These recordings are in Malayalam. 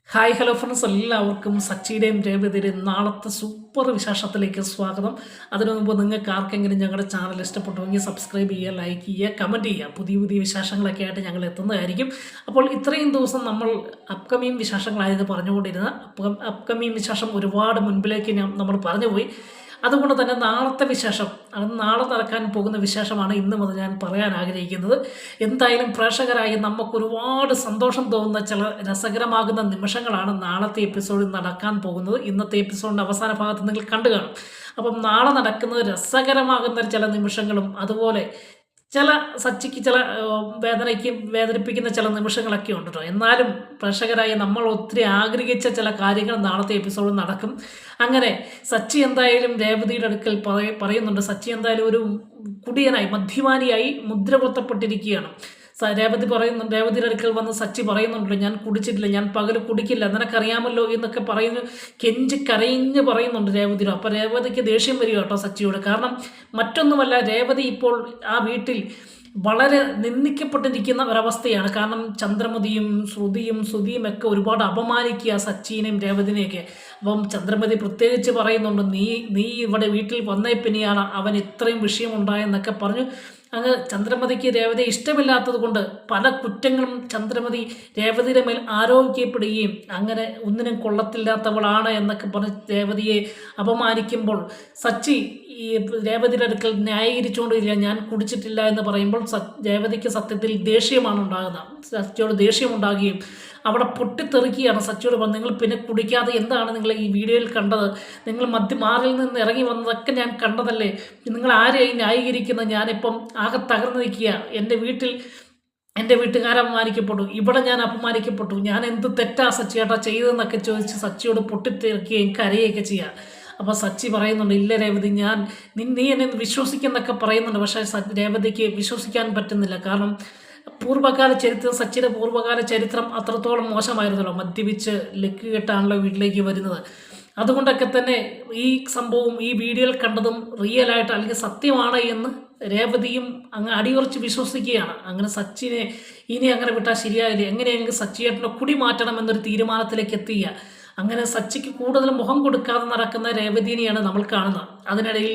ഹായ് ഹലോ ഫ്രണ്ട്സ്, എല്ലാവർക്കും സച്ചിയുടെയും രേവതിയുടെയും നാളത്തെ സൂപ്പർ വിശേഷത്തിലേക്ക് സ്വാഗതം. അതിനു മുമ്പ് നിങ്ങൾക്ക് ആർക്കെങ്കിലും ഞങ്ങളുടെ ചാനൽ ഇഷ്ടപ്പെട്ടുവെങ്കിൽ സബ്സ്ക്രൈബ് ചെയ്യുക, ലൈക്ക് ചെയ്യുക, കമൻറ്റ് ചെയ്യുക. പുതിയ പുതിയ വിശേഷങ്ങളൊക്കെ ആയിട്ട് ഞങ്ങൾ എത്തുന്നതായിരിക്കും. അപ്പോൾ ഇത്രയും ദിവസം നമ്മൾ അപ്കമിങ് വിശേഷങ്ങളായിരുന്നു പറഞ്ഞുകൊണ്ടിരുന്നത്. അപ്കമിങ് വിശേഷം ഒരുപാട് മുൻപിലേക്ക് നമ്മൾ പറഞ്ഞുപോയി. അതുകൊണ്ട് തന്നെ നാളത്തെ വിശേഷം, നാളെ നടക്കാൻ പോകുന്ന വിശേഷമാണ് ഇന്ന് മുതൽ ഞാൻ പറയാൻ ആഗ്രഹിക്കുന്നത്. എന്തായാലും പ്രേക്ഷകരായി നമുക്കൊരുപാട് സന്തോഷം തോന്നുന്ന ചില രസകരമാകുന്ന നിമിഷങ്ങളാണ് നാളത്തെ എപ്പിസോഡിൽ നടക്കാൻ പോകുന്നത്. ഇന്നത്തെ എപ്പിസോഡിൻ്റെ അവസാന ഭാഗത്ത് നിങ്ങൾ കണ്ടു കാണും. അപ്പം നാളെ നടക്കുന്നത് രസകരമാകുന്ന ചില നിമിഷങ്ങളും അതുപോലെ ചില സച്ചിക്ക് ചില വേദനിപ്പിക്കുന്ന ചില നിമിഷങ്ങളൊക്കെ ഉണ്ട് കേട്ടോ. എന്നാലും പ്രേക്ഷകരായി നമ്മൾ ഒത്തിരി ആഗ്രഹിച്ച ചില കാര്യങ്ങൾ നാളത്തെ എപ്പിസോഡിൽ നടക്കും. അങ്ങനെ സച്ചി എന്തായാലും രേവതിയുടെ അടുക്കൽ പറയുന്നുണ്ട്. സച്ചി എന്തായാലും ഒരു കുടിയനായി, മദ്യപാനിയായി മുദ്ര കുത്തപ്പെട്ടിരിക്കുകയാണ്. രേവതിയുടെ അടുക്കൽ വന്ന് സച്ചി പറയുന്നുണ്ടല്ലോ, ഞാൻ കുടിച്ചിട്ടില്ല, ഞാൻ പകൽ കുടിക്കില്ല, നിനക്കറിയാമല്ലോ എന്നൊക്കെ പറയുന്നു. കരഞ്ഞ് പറയുന്നുണ്ട് രേവതിയോട്. അപ്പോൾ രേവതിക്ക് ദേഷ്യം വരിക കേട്ടോ സച്ചിയോട്. കാരണം മറ്റൊന്നുമല്ല, രേവതി ഇപ്പോൾ ആ വീട്ടിൽ വളരെ നിന്ദിക്കപ്പെട്ടിരിക്കുന്ന ഒരവസ്ഥയാണ്. കാരണം ചന്ദ്രമതിയും ശ്രുതിയും ഒക്കെ ഒരുപാട് അപമാനിക്കുക സച്ചിനെയും രേവതിനെയൊക്കെ. അപ്പം ചന്ദ്രമതി പ്രത്യേകിച്ച് പറയുന്നുണ്ട്, നീ ഇവിടെ വീട്ടിൽ വന്നേ പിന്നെയാണ് അവൻ ഇത്രയും വിഷയമുണ്ടായെന്നൊക്കെ പറഞ്ഞു. അങ്ങ് ചന്ദ്രമതിക്ക് രേവതിയെ ഇഷ്ടമില്ലാത്തത് കൊണ്ട് പല കുറ്റങ്ങളും ചന്ദ്രമതി രേവതിയുടെ മേൽ ആരോപിക്കപ്പെടുകയും അങ്ങനെ ഒന്നിനും കൊള്ളത്തില്ലാത്തവളാണ് എന്നൊക്കെ പറഞ്ഞ് രേവതിയെ അപമാനിക്കുമ്പോൾ സച്ചി ഈ രേവതിയുടെ അടുക്കൽ ന്യായീകരിച്ചുകൊണ്ടിരിക്കുക. ഞാൻ കുടിച്ചിട്ടില്ല എന്ന് പറയുമ്പോൾ രേവതിക്ക് സത്യത്തിൽ ദേഷ്യമാണ് ഉണ്ടാകുന്നത്. സച്ചിയോട് ദേഷ്യമുണ്ടാകുകയും അവിടെ പൊട്ടിത്തെറിക്കുകയാണ്. സച്ചിയോട് പറഞ്ഞു, നിങ്ങൾ പിന്നെ കുടിക്കാതെ എന്താണ് നിങ്ങൾ ഈ വീഡിയോയിൽ കണ്ടത്? നിങ്ങൾ മാറിൽ നിന്ന് ഇറങ്ങി വന്നതൊക്കെ ഞാൻ കണ്ടതല്ലേ? നിങ്ങൾ ആരെയും ന്യായീകരിക്കുന്നത്? ഞാനിപ്പം ആകെ തകർന്നു നിൽക്കുക. എൻ്റെ വീട്ടുകാരെ അപമാനിക്കപ്പെട്ടു, ഇവിടെ ഞാൻ അപമാനിക്കപ്പെട്ടു, ഞാൻ എന്ത് തെറ്റാ സച്ചിയേട്ടാ ചെയ്തതെന്നൊക്കെ ചോദിച്ച് സച്ചിയോട് പൊട്ടിത്തെറിക്കുകയും കരയുകയൊക്കെ ചെയ്യുക. അപ്പോൾ സച്ചി പറയുന്നുണ്ട്, ഇല്ല രേവതി, നീ എന്നെ വിശ്വസിക്കുന്നൊക്കെ പറയുന്നുണ്ട്. പക്ഷേ രേവതിക്ക് വിശ്വസിക്കാൻ പറ്റുന്നില്ല. കാരണം സച്ചിയുടെ പൂർവ്വകാല ചരിത്രം അത്രത്തോളം മോശമായിരുന്നല്ലോ. മദ്യപിച്ച് ലക്ക് കെട്ടാണല്ലോ വീട്ടിലേക്ക് വരുന്നത്. അതുകൊണ്ടൊക്കെ തന്നെ ഈ സംഭവം ഈ വീഡിയോയിൽ കണ്ടതും റിയലായിട്ട് അല്ലെങ്കിൽ സത്യമാണ് എന്ന് രേവതിയും അങ്ങ് അടിയുറച്ച് വിശ്വസിക്കുകയാണ്. അങ്ങനെ സച്ചിനെ ഇനി അങ്ങനെ വിട്ടാൽ ശരിയായില്ല, എങ്ങനെയെങ്കിലും സച്ചിയേട്ടനെ കുടി മാറ്റണമെന്നൊരു തീരുമാനത്തിലേക്ക് എത്തുക. അങ്ങനെ സച്ചിക്ക് കൂടുതൽ മുഖം കൊടുക്കാതെ നടക്കുന്ന രേവതിനെയാണ് നമ്മൾ കാണുന്നത്. അതിനിടയിൽ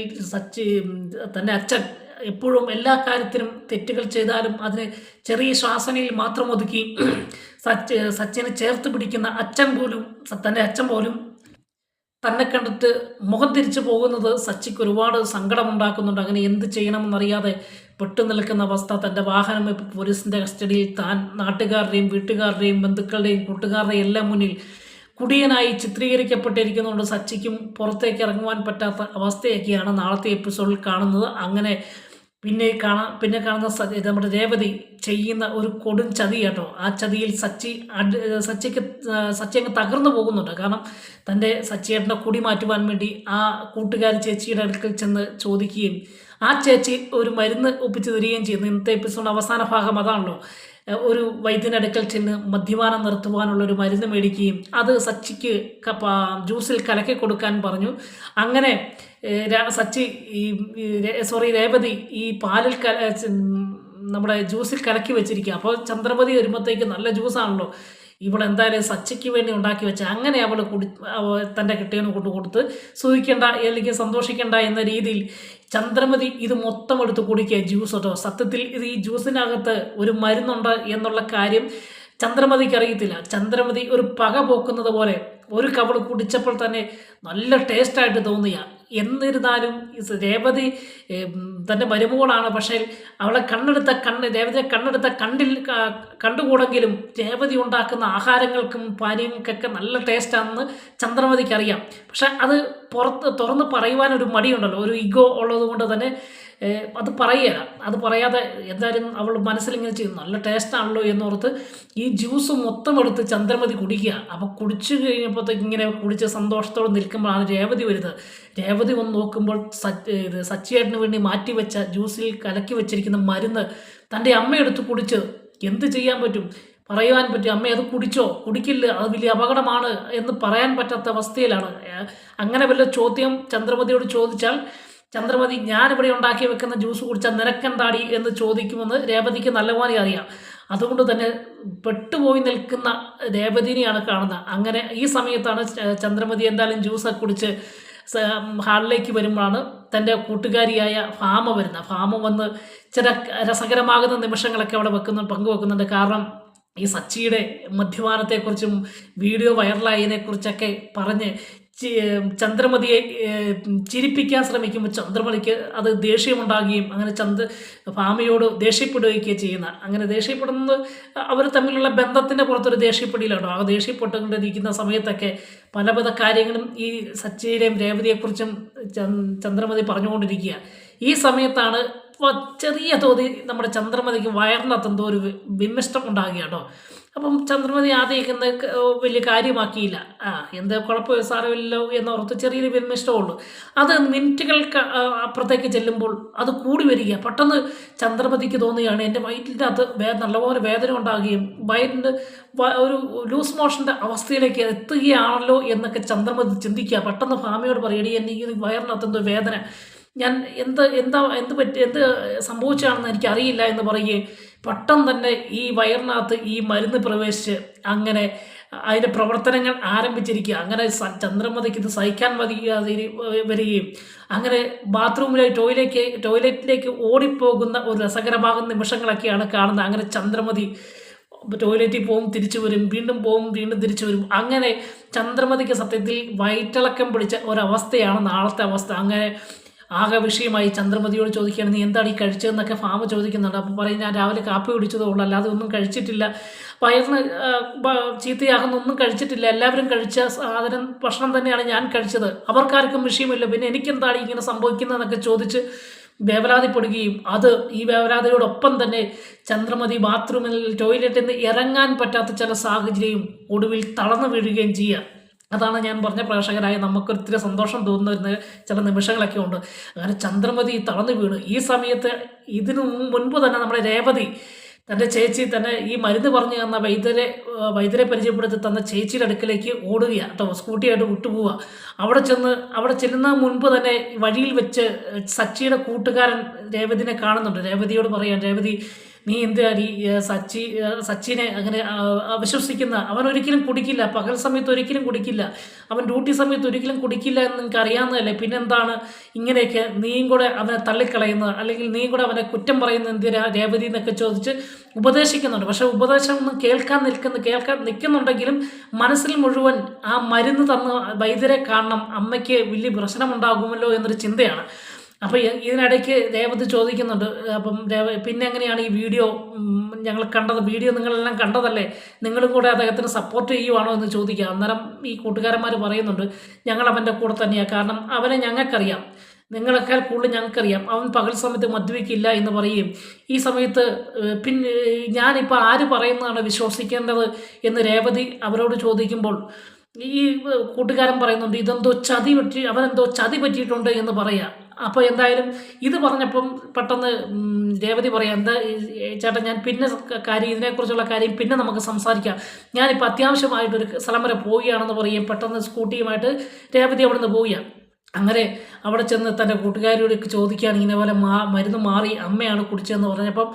തൻ്റെ അച്ഛൻ എപ്പോഴും എല്ലാ കാര്യത്തിനും തെറ്റുകൾ ചെയ്താലും അതിന് ചെറിയ ശ്വാസനയിൽ മാത്രം ഒതുക്കി സച്ചിനെ ചേർത്ത് പിടിക്കുന്ന തൻ്റെ അച്ഛൻ പോലും തന്നെ കണ്ടിട്ട് മുഖം തിരിച്ചു പോകുന്നത് സച്ചിക്ക് ഒരുപാട് സങ്കടമുണ്ടാക്കുന്നുണ്ട്. അങ്ങനെ എന്ത് ചെയ്യണമെന്നറിയാതെ പെട്ടു നിൽക്കുന്ന അവസ്ഥ. തൻ്റെ വാഹനം ഇപ്പോൾ പോലീസിൻ്റെ കസ്റ്റഡിയിൽ. താൻ നാട്ടുകാരുടെയും വീട്ടുകാരുടെയും ബന്ധുക്കളുടെയും കൂട്ടുകാരുടെയും എല്ലാം മുന്നിൽ കുടിയനായി ചിത്രീകരിക്കപ്പെട്ടിരിക്കുന്നതുകൊണ്ട് സച്ചിക്കും പുറത്തേക്ക് ഇറങ്ങുവാൻ പറ്റാത്ത അവസ്ഥയൊക്കെയാണ് നാളത്തെ എപ്പിസോഡിൽ കാണുന്നത്. അങ്ങനെ പിന്നെ കാണുന്ന നമ്മുടെ രേവതി ചെയ്യുന്ന ഒരു കൊടും ചതി കേട്ടോ. ആ ചതിയിൽ സച്ചി അങ്ങ് തകർന്നു പോകുന്നുണ്ട്. കാരണം തൻ്റെ സച്ചിയേട്ടനെ കുടി മാറ്റുവാൻ വേണ്ടി ആ കൂട്ടുകാരി ചേച്ചിയുടെ അടുക്കൽ ചെന്ന് ചോദിക്കുകയും ആ ചേച്ചി ഒരു മരുന്ന് ഒപ്പിച്ച് തരികയും ചെയ്യുന്നു. ഇന്നത്തെ എപ്പിസോഡ് അവസാന ഭാഗം അതാണല്ലോ. ഒരു വൈദ്യനടുക്കൽ ചെന്ന് മദ്യപാനം നിർത്തുവാനുള്ളൊരു മരുന്ന് മേടിക്കുകയും അത് സച്ചിക്ക് ജ്യൂസിൽ കലക്കി കൊടുക്കാൻ പറഞ്ഞു. അങ്ങനെ രേവതി ഈ പാലിൽ നമ്മുടെ ജ്യൂസിൽ കലക്കി വെച്ചിരിക്കുക. അപ്പോൾ ചന്ദ്രമതി വരുമ്പോഴത്തേക്ക് നല്ല ജ്യൂസാണല്ലോ, ഇവിടെ എന്തായാലും സച്ചിക്ക് വേണ്ടി ഉണ്ടാക്കി വെച്ച. അങ്ങനെ അവൾ തൻ്റെ കെട്ടിയവന് കൊടുത്ത് സൂഹിക്കേണ്ട അല്ലെങ്കിൽ സന്തോഷിക്കേണ്ട എന്ന രീതിയിൽ ചന്ദ്രമതി ഇത് മൊത്തം എടുത്ത് കുടിക്കുക, ജ്യൂസ് കേട്ടോ. സത്യത്തിൽ ഈ ജ്യൂസിനകത്ത് ഒരു മരുന്നുണ്ട് എന്നുള്ള കാര്യം ചന്ദ്രമതിക്ക് അറിയത്തില്ല. ചന്ദ്രമതി ഒരു പക പോക്കുന്നത് പോലെ ഒരു കവള് കുടിച്ചപ്പോൾ തന്നെ നല്ല ടേസ്റ്റായിട്ട് തോന്നിയ. എന്നിരുന്നാലും രേവതി തൻ്റെ മരുമകളാണ്. പക്ഷേ അവളെ രേവതിയെ കണ്ണെടുത്ത കണ്ടുകൂടെങ്കിലും രേവതി ഉണ്ടാക്കുന്ന ആഹാരങ്ങൾക്കും പാനീയങ്ങൾക്കൊക്കെ നല്ല ടേസ്റ്റാണെന്ന് ചന്ദ്രമതിക്ക് അറിയാം. പക്ഷെ അത് തുറന്ന് പറയുവാനൊരു മടിയുണ്ടല്ലോ, ഒരു ഈഗോ ഉള്ളത് കൊണ്ട് തന്നെ അത് പറയുകയില്ല. അത് പറയാതെ എന്തായാലും അവൾ മനസ്സിലിങ്ങനെ ചെയ്യും, നല്ല ടേസ്റ്റാണല്ലോ എന്നോർത്ത് ഈ ജ്യൂസ് മൊത്തം എടുത്ത് ചന്ദ്രമതി കുടിക്കുക. അപ്പോൾ കുടിച്ചു കഴിഞ്ഞപ്പോഴത്തേക്ക് ഇങ്ങനെ കുടിച്ച് സന്തോഷത്തോടെ നിൽക്കുമ്പോഴാണ് രേവതി വരുന്നത്. രേവതി വന്ന് നോക്കുമ്പോൾ സച്ചിയേട്ടന് വേണ്ടി മാറ്റിവെച്ച ജ്യൂസിൽ കലക്കി വെച്ചിരിക്കുന്ന മരുന്ന് തൻ്റെ അമ്മയെടുത്ത് കുടിച്ച് എന്ത് ചെയ്യാൻ പറ്റും? പറയുവാൻ പറ്റും, അമ്മ അത് കുടിക്കില്ല, അത് വലിയ അപകടമാണ് എന്ന് പറയാൻ പറ്റാത്ത അവസ്ഥയിലാണ്. അങ്ങനെ വല്ല ചോദ്യം ചന്ദ്രമതിയോട് ചോദിച്ചാൽ ചന്ദ്രമതി ഞാനിവിടെ ഉണ്ടാക്കി വെക്കുന്ന ജ്യൂസ് കുടിച്ചാൽ നിനക്കെന്താടി എന്ന് ചോദിക്കുമെന്ന് രേവതിക്ക് നല്ലപോലെ അറിയാം. അതുകൊണ്ട് തന്നെ പെട്ടുപോയി നിൽക്കുന്ന രേവതിനെയാണ് കാണുന്നത്. അങ്ങനെ ഈ സമയത്താണ് ചന്ദ്രമതി എന്തായാലും ജ്യൂസൊക്കെ കുടിച്ച് ഹാളിലേക്ക് വരുമ്പോഴാണ് തൻ്റെ കൂട്ടുകാരിയായ ഭാമ വരുന്നത്. ഭാമ വന്ന് ചില രസകരമാകുന്ന നിമിഷങ്ങളൊക്കെ അവിടെ പങ്കുവെക്കുന്നുണ്ട്. കാരണം ഈ സച്ചിയുടെ മദ്യപാനത്തെക്കുറിച്ചും വീഡിയോ വൈറലായതിനെക്കുറിച്ചൊക്കെ പറഞ്ഞ് ചന്ദ്രമതിയെ ചിരിപ്പിക്കാൻ ശ്രമിക്കുമ്പോൾ ചന്ദ്രമതിക്ക് അത് ദേഷ്യമുണ്ടാകുകയും അങ്ങനെ ഭാമയോട് ദേഷ്യപ്പെടുകയൊക്കെ ചെയ്യുന്ന, അങ്ങനെ ദേഷ്യപ്പെടുന്നത് അവർ തമ്മിലുള്ള ബന്ധത്തിൻ്റെ പുറത്തൊരു ദേഷ്യപ്പെടിയിലാണോ. ആ ദേഷ്യപ്പെട്ടുകൊണ്ടിരിക്കുന്ന സമയത്തൊക്കെ പല കാര്യങ്ങളും ഈ സച്ചിയുടെയും രേവതിയെക്കുറിച്ചും ചന്ദ്രമതി പറഞ്ഞുകൊണ്ടിരിക്കുക. ഈ സമയത്താണ് ചെറിയ തോതിൽ നമ്മുടെ ചന്ദ്രമതിക്ക് വയറിനകത്ത് എന്തോ ഒരു വിമിഷ്ടം ഉണ്ടാകുക കേട്ടോ. അപ്പം ചന്ദ്രമതി ആദ്യം വലിയ കാര്യമാക്കിയില്ല. എന്ത് കുഴപ്പമില്ല, സാരമില്ലല്ലോ എന്നോർത്ത് ചെറിയൊരു വിമിഷ്ടമുള്ളൂ. അത് മിനിറ്റുകൾക്ക് അപ്പുറത്തേക്ക് ചെല്ലുമ്പോൾ അത് കൂടി വരിക. പെട്ടെന്ന് ചന്ദ്രമതിക്ക് തോന്നുകയാണ് എൻ്റെ വയറ്റിൻ്റെ അകത്ത് നല്ലപോലെ വേദന ഉണ്ടാകുകയും വയറ്റിൻ്റെ ഒരു ലൂസ് മോഷൻ്റെ അവസ്ഥയിലേക്ക് എത്തുകയാണല്ലോ എന്നൊക്കെ ചന്ദ്രമതി ചിന്തിക്കുക. പെട്ടെന്ന് ഭാമയോട് പറയടി, എനിക്ക് വയറിനകത്ത് എന്തോ വേദന, ഞാൻ എന്ത് സംഭവിച്ചാണെന്ന് എനിക്കറിയില്ല എന്ന് പറയുകയും പെട്ടെന്ന് തന്നെ ഈ വയറിനകത്ത് ഈ മരുന്ന് പ്രവേശിച്ച് അങ്ങനെ അതിൻ്റെ പ്രവർത്തനങ്ങൾ ആരംഭിച്ചിരിക്കുക. അങ്ങനെ ചന്ദ്രമതിക്ക് ഇത് സഹിക്കാൻ വരികയും അങ്ങനെ ടോയ്ലറ്റിലേക്ക് ഓടിപ്പോകുന്ന ഒരു രസകരമാകുന്ന നിമിഷങ്ങളൊക്കെയാണ് കാണുന്നത്. അങ്ങനെ ചന്ദ്രമതി ടോയ്ലറ്റിൽ പോവും, തിരിച്ചു വരും, വീണ്ടും പോവും, വീണ്ടും തിരിച്ചു വരും. അങ്ങനെ ചന്ദ്രമതിക്ക് സത്യത്തിൽ വയറ്റിളക്കം പിടിച്ച ഒരവസ്ഥയാണ് നാളത്തെ അവസ്ഥ. അങ്ങനെ ആകെ വിഷയമായി ചന്ദ്രമതിയോട് ചോദിക്കുകയാണ്, നീ എന്താണ് ഈ കഴിച്ചതെന്നൊക്കെ ഭാമ ചോദിക്കുന്നുണ്ട്. അപ്പോൾ പറയും, ഞാൻ രാവിലെ കാപ്പി കുടിച്ചതേ ഉള്ളൂ, അല്ലാതെ ഒന്നും കഴിച്ചിട്ടില്ല, വയറിന് ചീത്തയാകുന്ന ഒന്നും കഴിച്ചിട്ടില്ല, എല്ലാവരും കഴിച്ച ഭക്ഷണം തന്നെയാണ് ഞാൻ കഴിച്ചത്, അവർക്കാർക്കും വിഷയമില്ല, പിന്നെ എനിക്കെന്താണ് ഇങ്ങനെ സംഭവിക്കുന്നതെന്നൊക്കെ ചോദിച്ച് വേവലാതിപ്പെടുകയും ഈ വേവലാതിയോടൊപ്പം തന്നെ ചന്ദ്രമതി ടോയ്ലറ്റിൽ നിന്ന് ഇറങ്ങാൻ പറ്റാത്ത ചില സാഹചര്യവും ഒടുവിൽ തളർന്നു വീഴുകയും ചെയ്യുക. അതാണ് ഞാൻ പറഞ്ഞ പ്രേക്ഷകരായ നമുക്കൊരിത്തിരി സന്തോഷം തോന്നുന്ന ചില നിമിഷങ്ങളൊക്കെ ഉണ്ട്. അങ്ങനെ ചന്ദ്രമതി തളർന്നു വീണു. ഈ സമയത്ത് ഇതിനു മുൻപ് തന്നെ നമ്മുടെ രേവതി തൻ്റെ ചേച്ചി തന്നെ ഈ മരുന്ന് പറഞ്ഞു തന്ന വൈദ്യരെ പരിചയപ്പെടുത്തി തന്ന ചേച്ചിയുടെ അടുക്കലേക്ക് ഓടുകയാണ് കേട്ടോ, സ്കൂട്ടിയായിട്ട് വിട്ടുപോവുക. അവിടെ ചെല്ലുന്ന മുൻപ് തന്നെ വഴിയിൽ വെച്ച് സച്ചിയുടെ കൂട്ടുകാരൻ രേവതിനെ കാണുന്നുണ്ട്. രേവതിയോട് പറയാൻ, രേവതി നീ എന്തിനാണ് സച്ചിനെ അങ്ങനെ അവിശ്വസിക്കുന്ന, അവൻ ഒരിക്കലും കുടിക്കില്ല, പകൽ സമയത്ത് ഒരിക്കലും കുടിക്കില്ല, അവൻ ഡ്യൂട്ടി സമയത്ത് ഒരിക്കലും കുടിക്കില്ല എന്ന് നിങ്ങൾക്ക് അറിയാവുന്നതല്ലേ, പിന്നെന്താണ് ഇങ്ങനെയൊക്കെ നീയും കൂടെ അവനെ തള്ളിക്കളയുന്നത്, അല്ലെങ്കിൽ നീയും കൂടെ അവനെ കുറ്റം പറയുന്നത് എന്തിനാ രേവതി എന്നൊക്കെ ചോദിച്ച് ഉപദേശിക്കുന്നുണ്ട്. പക്ഷെ ഉപദേശം ഒന്നും കേൾക്കാൻ നിൽക്കുന്നുണ്ടെങ്കിലും മനസ്സിൽ മുഴുവൻ ആ മരുന്ന് തന്ന് വൈദ്യരെ കാണണം, അമ്മയ്ക്ക് വലിയ പ്രശ്നമുണ്ടാകുമല്ലോ എന്നൊരു ചിന്തയാണ്. അപ്പോൾ ഇതിനിടയ്ക്ക് രേവതി ചോദിക്കുന്നുണ്ട്, അപ്പം പിന്നെ എങ്ങനെയാണ് ഈ വീഡിയോ ഞങ്ങൾ കണ്ടത്, വീഡിയോ നിങ്ങളെല്ലാം കണ്ടതല്ലേ, നിങ്ങളും കൂടെ അദ്ദേഹത്തിന് സപ്പോർട്ട് ചെയ്യുവാണോ എന്ന് ചോദിക്കുക. അന്നേരം ഈ കൂട്ടുകാരന്മാർ പറയുന്നുണ്ട്, ഞങ്ങൾ അവൻ്റെ കൂടെ തന്നെയാണ്, കാരണം അവനെ ഞങ്ങൾക്കറിയാം, നിങ്ങളെക്കാൾ കൂടുതൽ ഞങ്ങൾക്കറിയാം, അവൻ പകൽ സമയത്ത് മദ്യപിക്കില്ല എന്ന് പറയുകയും ഈ സമയത്ത് പിന്നെ ഞാനിപ്പോൾ ആര് പറയുന്നതാണ് വിശ്വസിക്കേണ്ടത് എന്ന് രേവതി അവരോട് ചോദിക്കുമ്പോൾ ഈ കൂട്ടുകാരൻ പറയുന്നുണ്ട്, അവനെന്തോ ചതി പറ്റിയിട്ടുണ്ട് എന്ന് പറയാം. അപ്പോൾ എന്തായാലും ഇത് പറഞ്ഞപ്പം പെട്ടെന്ന് രേവതി പറയാം, എന്താ ചേട്ടാ, ഞാൻ പിന്നെ ഇതിനെക്കുറിച്ചുള്ള കാര്യം പിന്നെ നമുക്ക് സംസാരിക്കാം, ഞാനിപ്പോൾ അത്യാവശ്യമായിട്ടൊരു സ്ഥലം വരെ പോവുകയാണെന്ന് പറയുകയും പെട്ടെന്ന് സ്കൂട്ടിയുമായിട്ട് രേവതി അവിടെ നിന്ന് പോവുകയാണ്. അങ്ങനെ അവിടെ ചെന്ന് തൻ്റെ കൂട്ടുകാരോട് ചോദിക്കുകയാണ്, ഇങ്ങനെ പോലെ മരുന്ന് മാറി അമ്മയാണ് കുടിച്ചതെന്ന് പറഞ്ഞപ്പം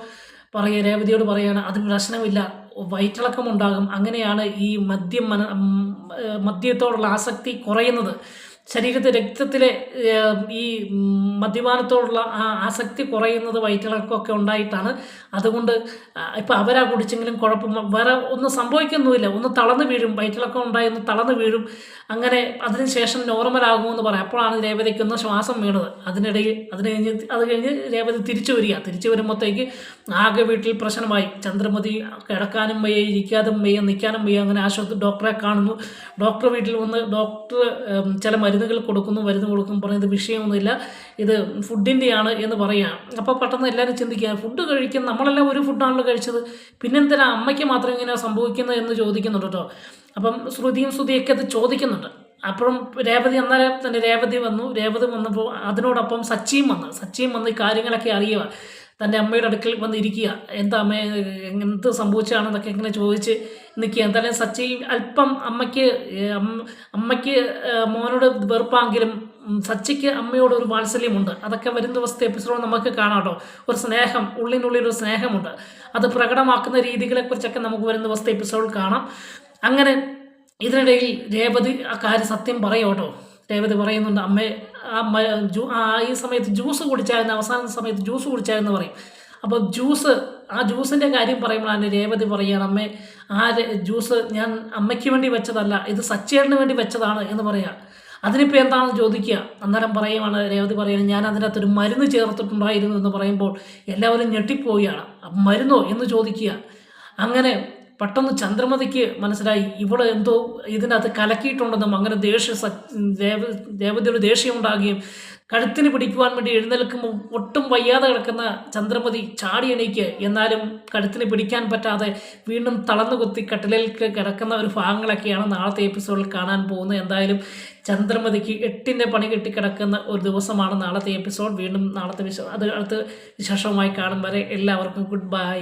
രേവതിയോട് പറയുകയാണ്, അത് പ്രശ്നമില്ല, വയറ്റിളക്കമുണ്ടാകും, അങ്ങനെയാണ് ഈ മദ്യത്തോടുള്ള ആസക്തി കുറയുന്നത്, ശരീരത്തിൽ രക്തത്തിലെ ഈ മദ്യപാനത്തോടുള്ള ആ ആസക്തി കുറയുന്നത് വയറ്റിളക്കമൊക്കെ ഉണ്ടായിട്ടാണ്. അതുകൊണ്ട് ഇപ്പം അവരാ കുടിച്ചെങ്കിലും കുഴപ്പം വേറെ ഒന്നും സംഭവിക്കുന്നുമില്ല, ഒന്ന് തളർന്നു വീഴും, വയറ്റിളക്കം ഉണ്ടായി ഒന്ന് തളർന്നു വീഴും, അങ്ങനെ അതിനുശേഷം നോർമലാകുമെന്ന് പറയാം. അപ്പോഴാണ് രേവതിക്കൊന്ന് ശ്വാസം വീണത്. അത് കഴിഞ്ഞ് രേവതി തിരിച്ചു വരുമ്പോഴത്തേക്ക് ആകെ വീട്ടിൽ പ്രശ്നമായി. ചന്ദ്രമതി കിടക്കാനും വയ്യ, ഇരിക്കാനും വയ്യ, നിൽക്കാനും വയ്യ. അങ്ങനെ ആശുപത്രി ഡോക്ടറെ കാണുന്നു. ഡോക്ടർ വീട്ടിൽ വന്ന് ഡോക്ടർ ചില മരുന്ന് കൊടുക്കും, പറയുന്നത് വിഷയമൊന്നുമില്ല, ഇത് ഫുഡിൻ്റെയാണ് എന്ന് പറയുകയാണ്. അപ്പോൾ പെട്ടെന്ന് എല്ലാവരും ചിന്തിക്കുക, ഫുഡ് കഴിക്കുന്ന നമ്മളെല്ലാം ഒരു ഫുഡാണല്ലോ കഴിച്ചത്, പിന്നെന്തിനാ അമ്മയ്ക്ക് മാത്രം ഇങ്ങനെ സംഭവിക്കുന്നത് എന്ന് ചോദിക്കുന്നുണ്ട് കേട്ടോ. അപ്പം ശ്രുതിയൊക്കെ അത് ചോദിക്കുന്നുണ്ട്. അപ്പോഴും അന്നേരം തന്നെ രേവതി വന്നപ്പോൾ അതിനോടൊപ്പം സച്ചിയും വന്ന് ഈ കാര്യങ്ങളൊക്കെ അറിയുക. തൻ്റെ അമ്മയുടെ അടുക്കൽ വന്നിരിക്കുക, എന്താ അമ്മ എന്ത് സംഭവിച്ചാണെന്നൊക്കെ ഇങ്ങനെ ചോദിച്ച് നിൽക്കുക. എന്തായാലും സച്ചി അല്പം അമ്മയ്ക്ക് മോനോട് വെറുപ്പാണെങ്കിലും സച്ചിക്ക് അമ്മയോട് ഒരു വാത്സല്യമുണ്ട്. അതൊക്കെ വരും ദിവസത്തെ എപ്പിസോഡ് നമുക്ക് കാണാം കേട്ടോ. ഒരു സ്നേഹം, ഉള്ളിനുള്ളിലൊരു സ്നേഹമുണ്ട്. അത് പ്രകടമാക്കുന്ന രീതികളെക്കുറിച്ചൊക്കെ നമുക്ക് വരും ദിവസത്തെ എപ്പിസോഡിൽ കാണാം. അങ്ങനെ ഇതിനിടയിൽ രേവതി ആ കാര്യം സത്യം പറയും കേട്ടോ. രേവതി പറയുന്നുണ്ട്, അമ്മേ ഈ സമയത്ത് ജ്യൂസ് കുടിച്ചായിരുന്നു, അവസാന സമയത്ത് ജ്യൂസ് കുടിച്ചായിരുന്നു പറയും. അപ്പോൾ ആ ജ്യൂസിൻ്റെ കാര്യം പറയുമ്പോഴാണ് രേവതി പറയുകയാണ്, അമ്മേ ആ ജ്യൂസ് ഞാൻ അമ്മയ്ക്ക് വേണ്ടി വെച്ചതല്ല, ഇത് സച്ചേട്ടന് വേണ്ടി വെച്ചതാണ് എന്ന് പറയാം. അതിനിപ്പോൾ എന്താണെന്ന് ചോദിക്കുക. അന്നേരം പറയുവാണ്, രേവതി പറയുന്നത്, ഞാൻ അതിനകത്തൊരു മരുന്ന് ചേർത്തിട്ടുണ്ടായിരുന്നു എന്ന് പറയുമ്പോൾ എല്ലാവരും ഞെട്ടിപ്പോവുകയാണ്. മരുന്നോ എന്ന് ചോദിക്കുക. അങ്ങനെ പെട്ടെന്ന് ചന്ദ്രമതിക്ക് മനസ്സിലായി ഇവിടെ എന്തോ ഇതിനകത്ത് കലക്കിയിട്ടുണ്ടെന്നും. അങ്ങനെ രേവതിയുടെ ദേഷ്യം ഉണ്ടാകുകയും കഴുത്തിന് പിടിക്കുവാൻ വേണ്ടി എഴുന്നേൽക്കുമ്പോൾ ഒട്ടും വയ്യാതെ കിടക്കുന്ന ചന്ദ്രമതി ചാടി എണീക്ക്. എന്നാലും കഴുത്തിന് പിടിക്കാൻ പറ്റാതെ വീണ്ടും തളർന്നു കുത്തി കട്ടിലേക്ക് കിടക്കുന്ന ഒരു ഭാഗങ്ങളൊക്കെയാണ് നാളത്തെ എപ്പിസോഡിൽ കാണാൻ പോകുന്നത്. എന്തായാലും ചന്ദ്രമതിക്ക് 8ൻ്റെ പണി കെട്ടിക്കിടക്കുന്ന ഒരു ദിവസമാണ് നാളത്തെ എപ്പിസോഡ്. വീണ്ടും നാളത്തെ അടുത്ത വിശേഷവുമായി കാണും വരെ എല്ലാവർക്കും ഗുഡ് ബൈ.